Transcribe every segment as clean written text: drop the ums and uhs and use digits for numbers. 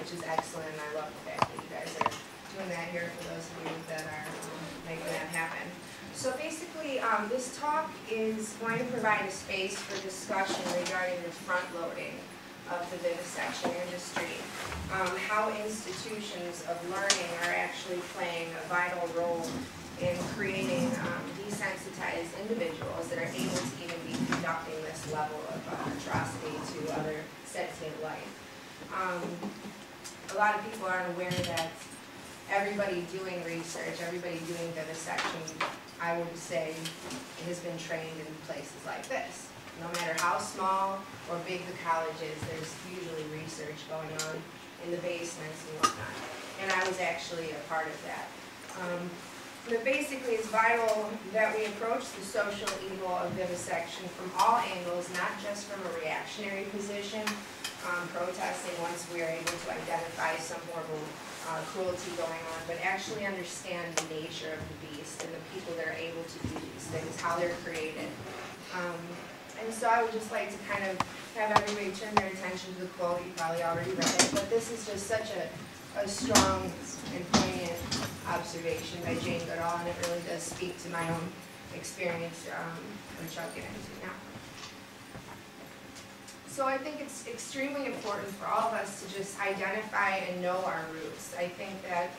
which is excellent, and I love the fact that you guys are doing that here for those of you that are making that happen. So basically, this talk is going to provide a space for discussion regarding the front loading of the vivisection industry, how institutions of learning are actually playing a vital role in creating desensitized individuals that are able to even be conducting this level of atrocity to other sentient life. A lot of people aren't aware that everybody doing research, everybody doing vivisection, I would say, has been trained in places like this. No matter how small or big the college is, there's usually research going on in the basements and whatnot. And I was actually a part of that. But basically, it's vital that we approach the social evil of vivisection from all angles, not just from a reactionary position, protesting once we are able to identify some horrible cruelty going on, but actually understand the nature of the beast and the people that are able to do these things, how they're created. And so I would just like to kind of have everybody turn their attention to the quote. You probably already read it, but this is just such a strong and poignant observation by Jane Goodall, and it really does speak to my own experience, which I'll get into now. So I think it's extremely important for all of us to just identify and know our roots. I think that,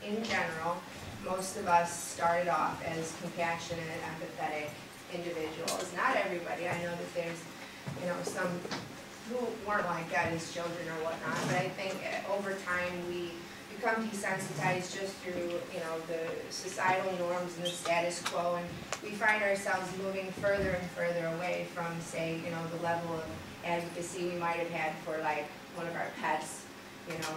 in general, most of us started off as compassionate, empathetic individuals. Not everybody. I know that there's, some who weren't like that as children or whatnot, but I think over time we become desensitized just through, the societal norms and the status quo, and we find ourselves moving further and further away from, say, the level of advocacy we might have had for, like, one of our pets.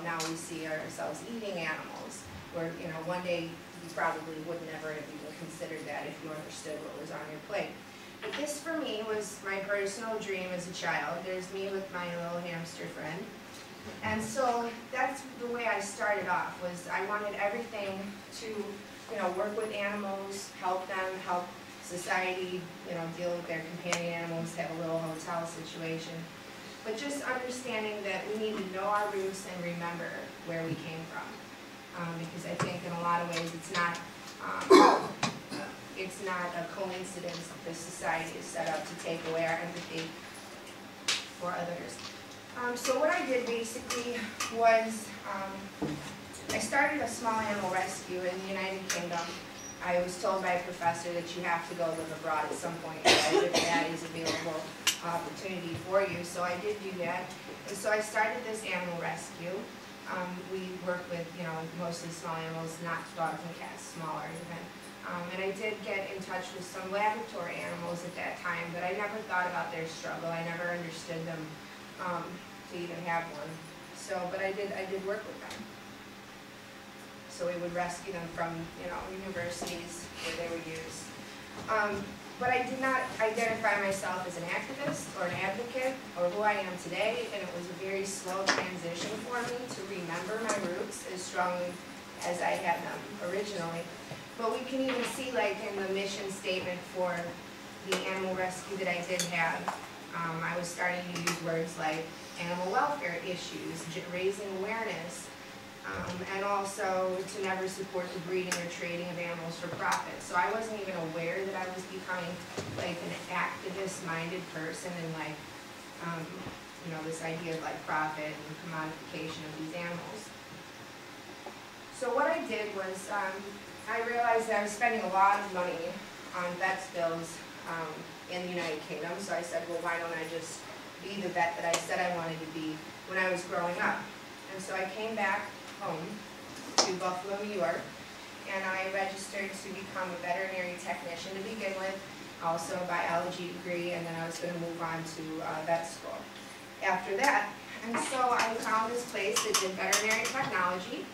Now we see ourselves eating animals, where, one day you probably would never have even considered that if you understood what was on your plate. But this, for me, was my personal dream as a child. There's me with my little hamster friend. And so that's the way I started off, was I wanted everything to, work with animals, help them, help society, deal with their companion animals, have a little hotel situation. But just understanding that we need to know our roots and remember where we came from. Because I think in a lot of ways it's not a coincidence that this society is set up to take away our empathy for others. So what I did basically was I started a small animal rescue in the United Kingdom. I was told by a professor that you have to go live abroad at some point, if that is available opportunity for you. So I did do that. And so I started this animal rescue. We work with, mostly small animals, not dogs and cats, smaller even. And I did get in touch with some laboratory animals at that time, but I never thought about their struggle. I never understood them to even have one. So, but I did work with them. So we would rescue them from, universities where they were used. But I did not identify myself as an activist or an advocate or who I am today, and it was a very slow transition for me to remember my roots as strongly as I had them originally. But we can even see, like, in the mission statement for the animal rescue that I did have, I was starting to use words like animal welfare issues, raising awareness, and also to never support the breeding or trading of animals for profit. So I wasn't even aware that I was becoming, like, an activist-minded person and, like, this idea of, like, profit and commodification of these animals. So what I did was I realized that I was spending a lot of money on vet's bills in the United Kingdom. So I said, well, why don't I just be the vet that I said I wanted to be when I was growing up? And so I came back home to Buffalo, New York, and I registered to become a veterinary technician to begin with, also a biology degree, and then I was going to move on to vet school after that. And so I found this place that did veterinary technology,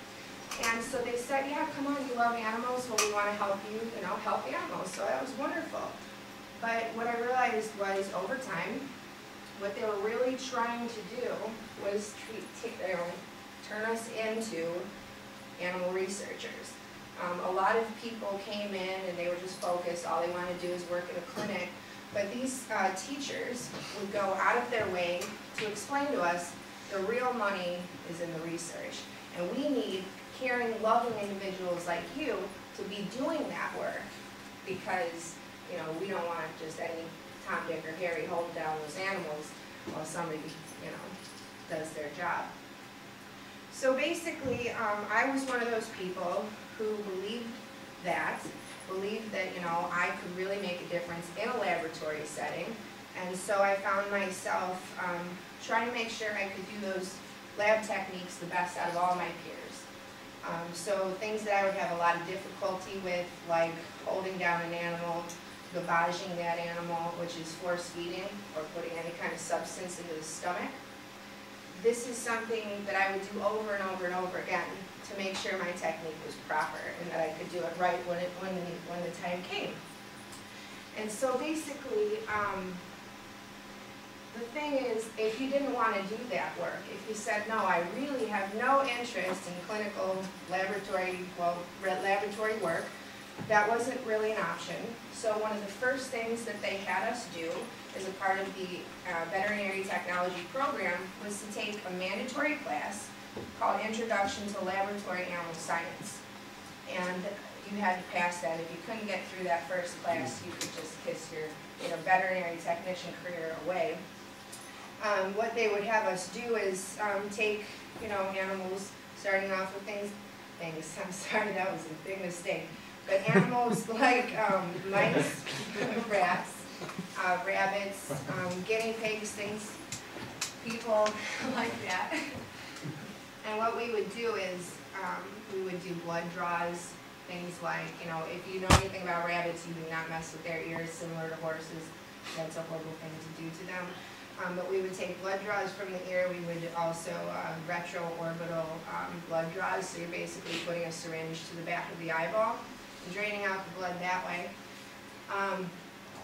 and so they said, yeah, come on, you love animals, well, we want to help you, help animals. So that was wonderful. But what I realized was, over time, what they were really trying to do was turn us into animal researchers. A lot of people came in and they were just focused, all they wanted to do is work in a clinic. But these teachers would go out of their way to explain to us The real money is in the research. And we need caring, loving individuals like you to be doing that work, because, you know, we don't want just any Tom, Dick, or Harry holding down those animals while somebody, you know, does their job. So basically, I was one of those people who believed that, you know, I could really make a difference in a laboratory setting. And so I found myself trying to make sure I could do those lab techniques the best out of all my peers. So things that I would have a lot of difficulty with, like holding down an animal, gavaging that animal, which is force feeding or putting any kind of substance into the stomach. This is something that I would do over and over and over again to make sure my technique was proper and that I could do it right when the time came. And so basically, the thing is, if you didn't want to do that work, if you said, no, I really have no interest in clinical laboratory work, that wasn't really an option. So one of the first things that they had us do as a part of the veterinary technology program was to take a mandatory class called Introduction to Laboratory Animal Science. And you had to pass that. If you couldn't get through that first class, you could just kiss your veterinary technician career away. What they would have us do is take, animals, starting off with things, I'm sorry, that was a big mistake, but animals like mice, rats, rabbits, guinea pigs, things, people like that. And what we would do is we would do blood draws, things like, if you know anything about rabbits, you do not mess with their ears, similar to horses. That's a horrible thing to do to them. But we would take blood draws from the ear. We would also retroorbital blood draws. So you're basically putting a syringe to the back of the eyeball and draining out the blood that way.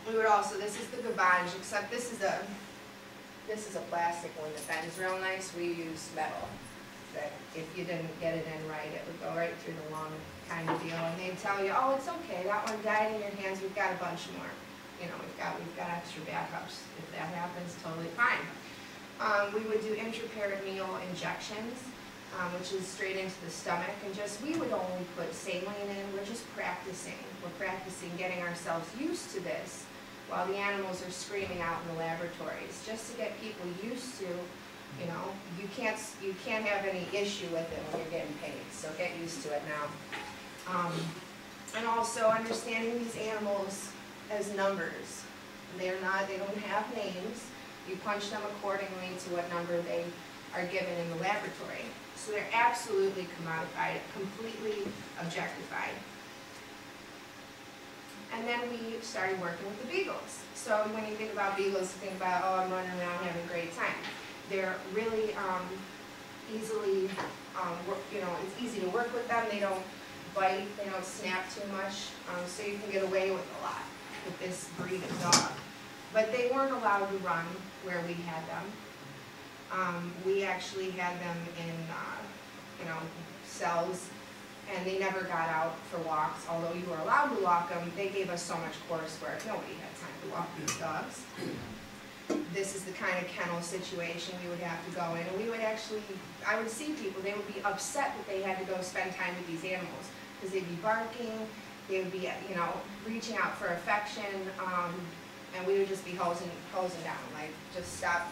We would also, this is the gavage, except this is a plastic one that bends real nice. We use metal. That if you didn't get it in right, it would go right through the lung, kind of deal. And they'd tell you, oh, it's okay. That one died in your hands. We've got a bunch more. We've got extra backups. If that happens, totally fine. We would do intraperitoneal injections, which is straight into the stomach, and we would only put saline in. We're just practicing. We're practicing getting ourselves used to this while the animals are screaming out in the laboratories, just to get people used to, you can't have any issue with it when you're getting paid, so get used to it now. And also understanding these animals as numbers. They don't have names. You punch them accordingly to what number they are given in the laboratory. So they're absolutely commodified, completely objectified. And then we started working with the Beagles. So when you think about Beagles, you think about, oh, I'm running around having a great time. They're really easily, it's easy to work with them. They don't bite, they don't snap too much, so you can get away with a lot with this breed of dog. But they weren't allowed to run where we had them. We actually had them in, cells, and they never got out for walks. Although you were allowed to walk them, they gave us so much coursework. Nobody had time to walk these dogs. This is the kind of kennel situation we would have to go in. And we would actually, I would see people, they would be upset that they had to go spend time with these animals because they'd be barking, they would be, reaching out for affection, and we would just be hosing down, like, just stop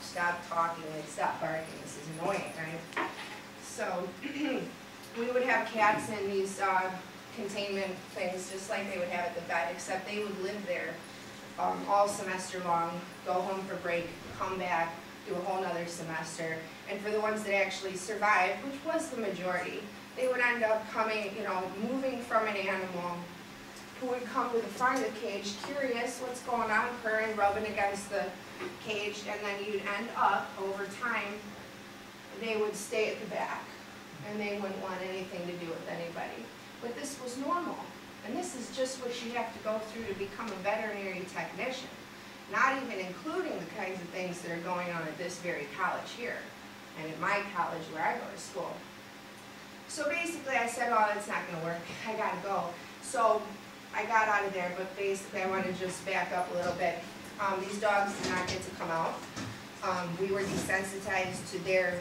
talking, like, stop barking, this is annoying, right? So, we would have cats in these containment things, just like they would have at the vet, except they would live there all semester long, go home for break, come back, do a whole nother semester. And for the ones that actually survived, which was the majority, they would end up coming, moving from an animal who would come to the front of the cage, curious what's going on, purring, rubbing against the cage, and then you'd end up, over time, they would stay at the back, and they wouldn't want anything to do with anybody. But this was normal. And this is just what you have to go through to become a veterinary technician, not even including the kinds of things that are going on at this very college here, and at my college where I go to school. So basically I said, oh, that's not going to work, I got to go. So I got out of there, but basically I want to just back up a little bit. These dogs did not get to come out. We were desensitized to their